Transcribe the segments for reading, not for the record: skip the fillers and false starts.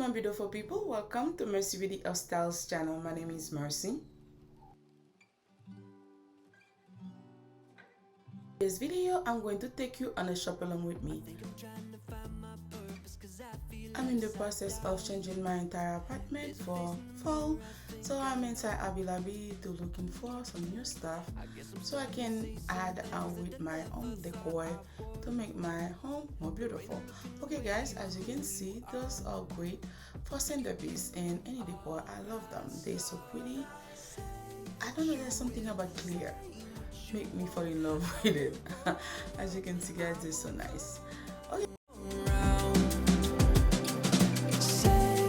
my beautiful people, welcome to Mercy with the Styles channel. My name is Mercy. In this video, I'm going to take you on a shop along with me. I'm in the process of changing my entire apartment for fall, so I'm inside Hobby Lobby to looking for some new stuff so I can add with my own decor to make my home more beautiful. Okay guys, as you can see, those are great for centerpiece and any decor. I love them, they're so pretty. I don't know, there's something about clear make me fall in love with it. As you can see guys, they're so nice. Okay,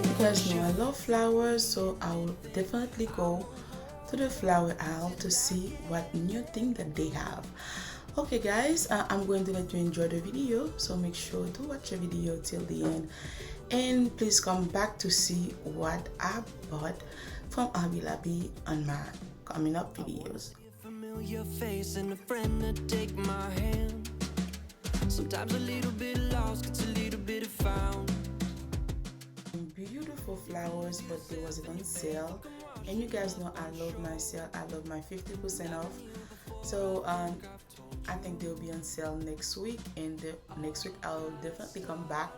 you guys know I love flowers, so I will definitely go to the flower aisle to see what new thing that they have. Okay guys, I'm going to let you enjoy the video, so make sure to watch the video till the end, and please come back to see what I bought from Hobby Lobby on my coming up videos. Familiar face and a friend to take my hand. Sometimes a little bit lost, gets a little bit found. Beautiful flowers, but they was on sale, and you guys know I love my sale. I love my 50% off. So I think they'll be on sale next week, and next week I'll definitely come back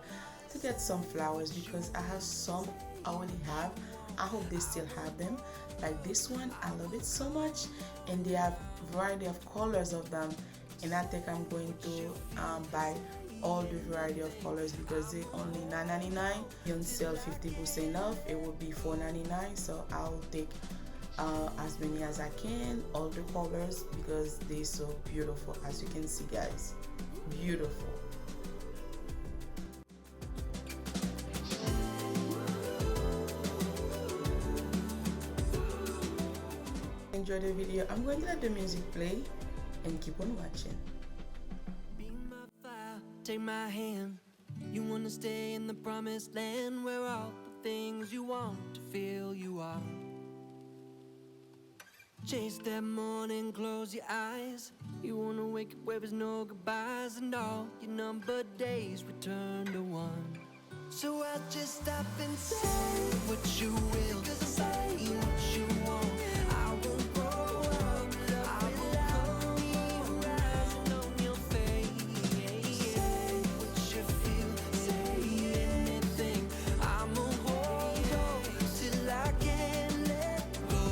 to get some flowers because I have some I already have. I hope they still have them. Like this one, I love it so much, and they have variety of colors of them, and I think I'm going to buy all the variety of colors because they only $9.99. On sale 50% off, it will be $4.99. So I'll take as many as I can, all the colors, because they're so beautiful. As you can see guys, beautiful. Enjoy the video. I'm going to let the music play and keep on watching. Be my fire, take my hand. You wanna stay in the promised land where all the things you want to feel you are. Chase that morning, close your eyes. You wanna wake up where there's no goodbyes, and all your numbered days return to one. So I'll just stop and say what you will, 'cause I'm saying what you want. I won't grow up, I will come here, rising on your face. Say what you feel, say anything. I'ma hold on till I can't let go.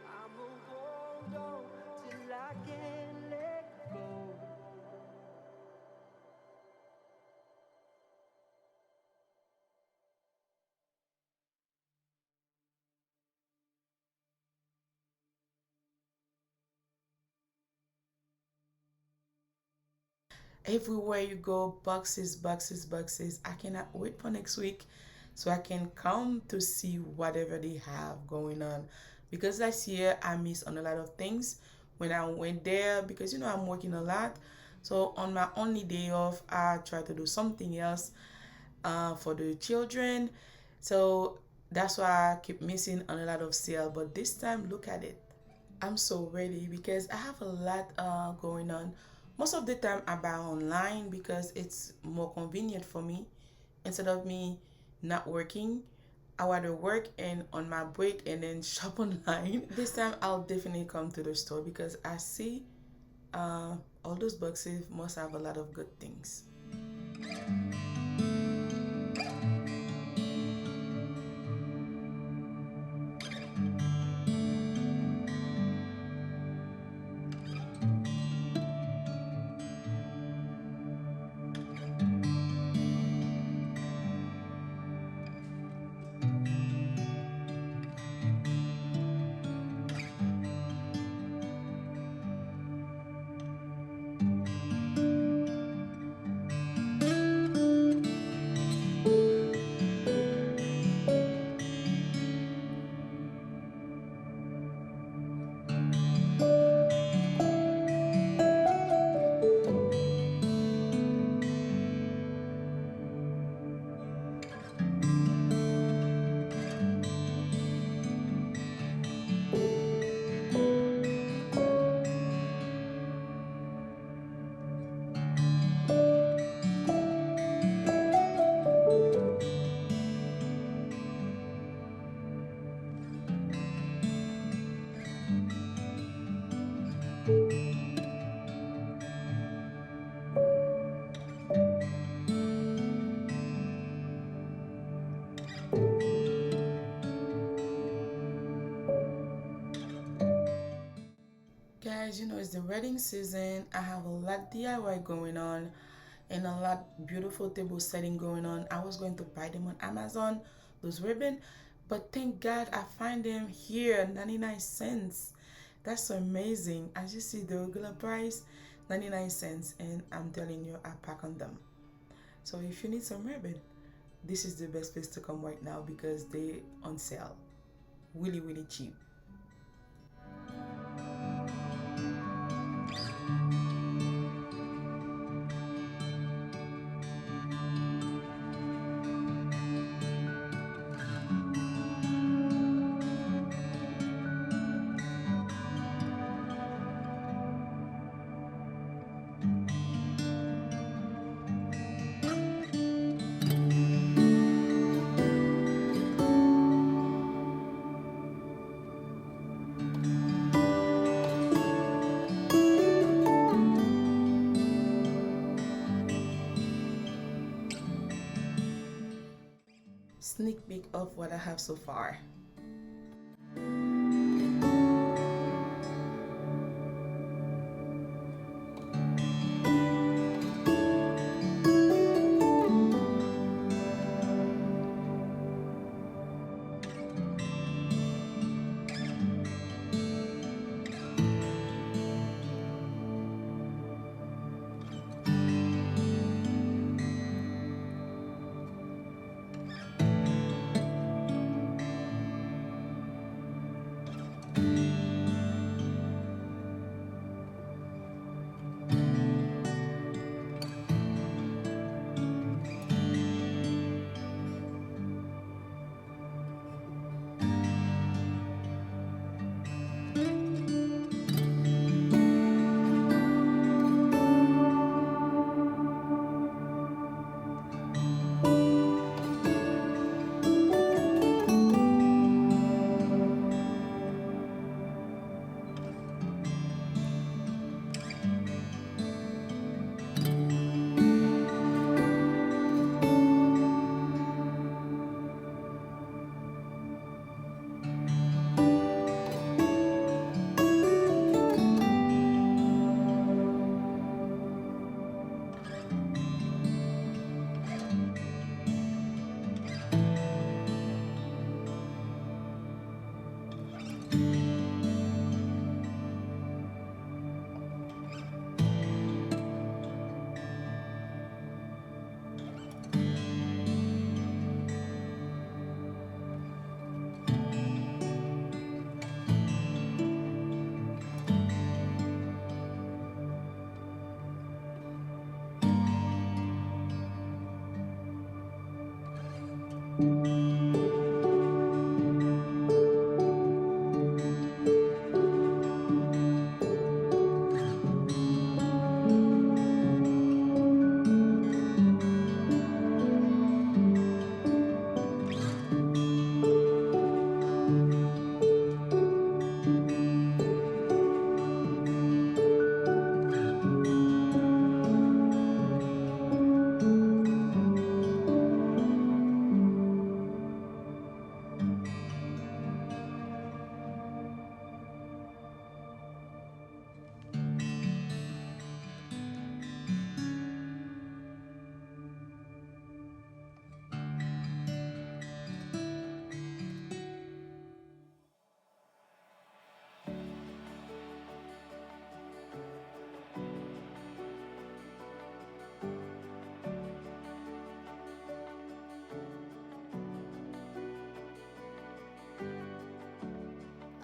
I'ma hold on till I can't let go. Everywhere you go, boxes, boxes, boxes. I cannot wait for next week so I can come to see whatever they have going on, because last year I missed on a lot of things when I went there, because you know I'm working a lot. So on my only day off, I try to do something else for the children. So that's why I keep missing on a lot of sale. But this time, look at it. I'm so ready because I have a lot going on. Most of the time I buy online because it's more convenient for me. Instead of me not working, I rather work and on my break and then shop online. This time I'll definitely come to the store because I see all those boxes must have a lot of good things. the wedding season. I have a lot DIY going on and a lot beautiful table setting going on. I was going to buy them on Amazon, those ribbon, but thank God I find them here, 99 cents. That's so amazing. As you see the regular price, 99 cents, and I'm telling you, I pack on them. So if you need some ribbon, this is the best place to come right now because they on sale. Really, really cheap. Sneak peek of what I have so far.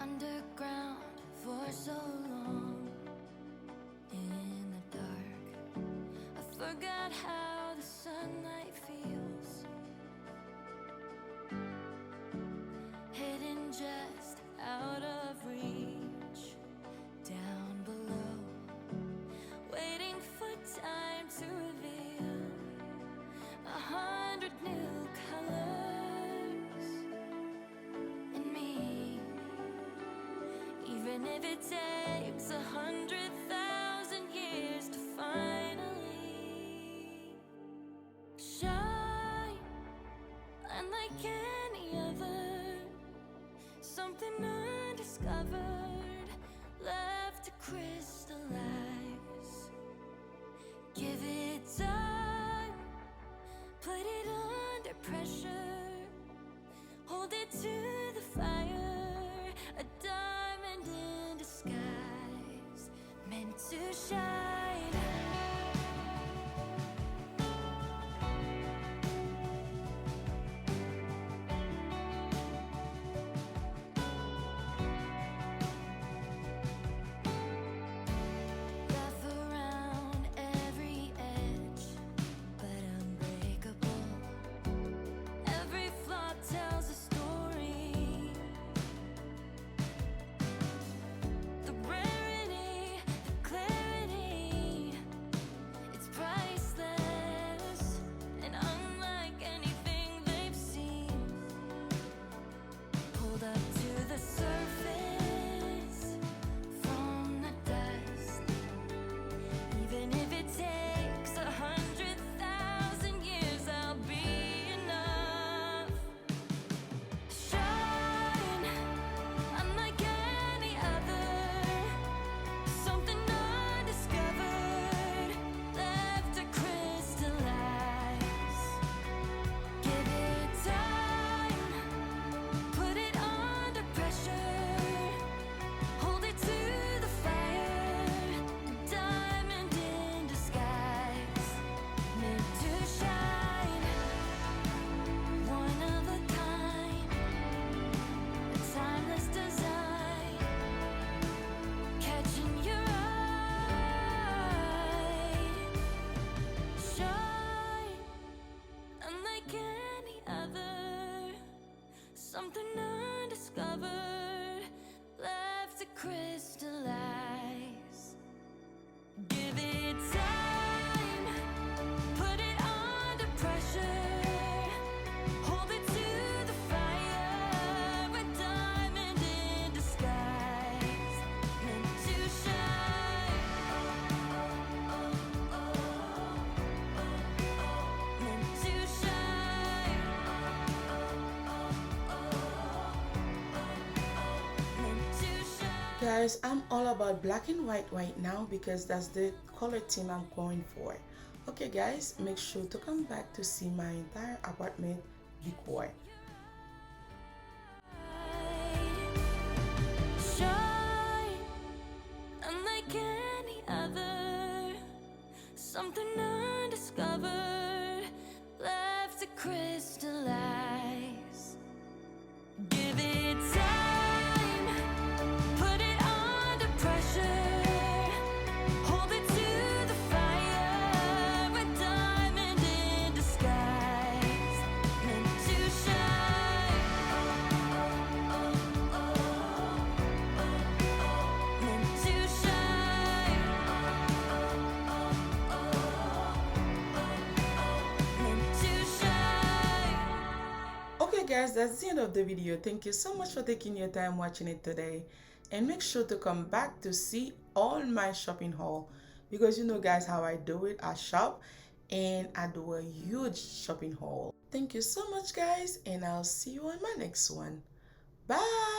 Underground for so long, in the dark, I forgot how the sunlight feels. Hidden just out of reach, down below, waiting for time to reveal 100 new colors in me. Even if it takes 100,000 years to finally shine, unlike any other, something undiscovered, left to crystallize. guys, I'm all about black and white right now because that's the color theme I'm going for. Okay guys, make sure to come back to see my entire apartment decor. Shine, unlike any other, something undiscovered, left to crystallize. Give it time, put it under pressure, hold it to the fire, a diamond in disguise, meant to shine, meant to shine, meant to shine. Okay guys, that's the end of the video. Thank you so much for taking your time watching it today, and make sure to come back to see all my shopping haul, because you know guys how I do it. I shop and I do a huge shopping haul. Thank you so much guys, and I'll see you on my next one. Bye.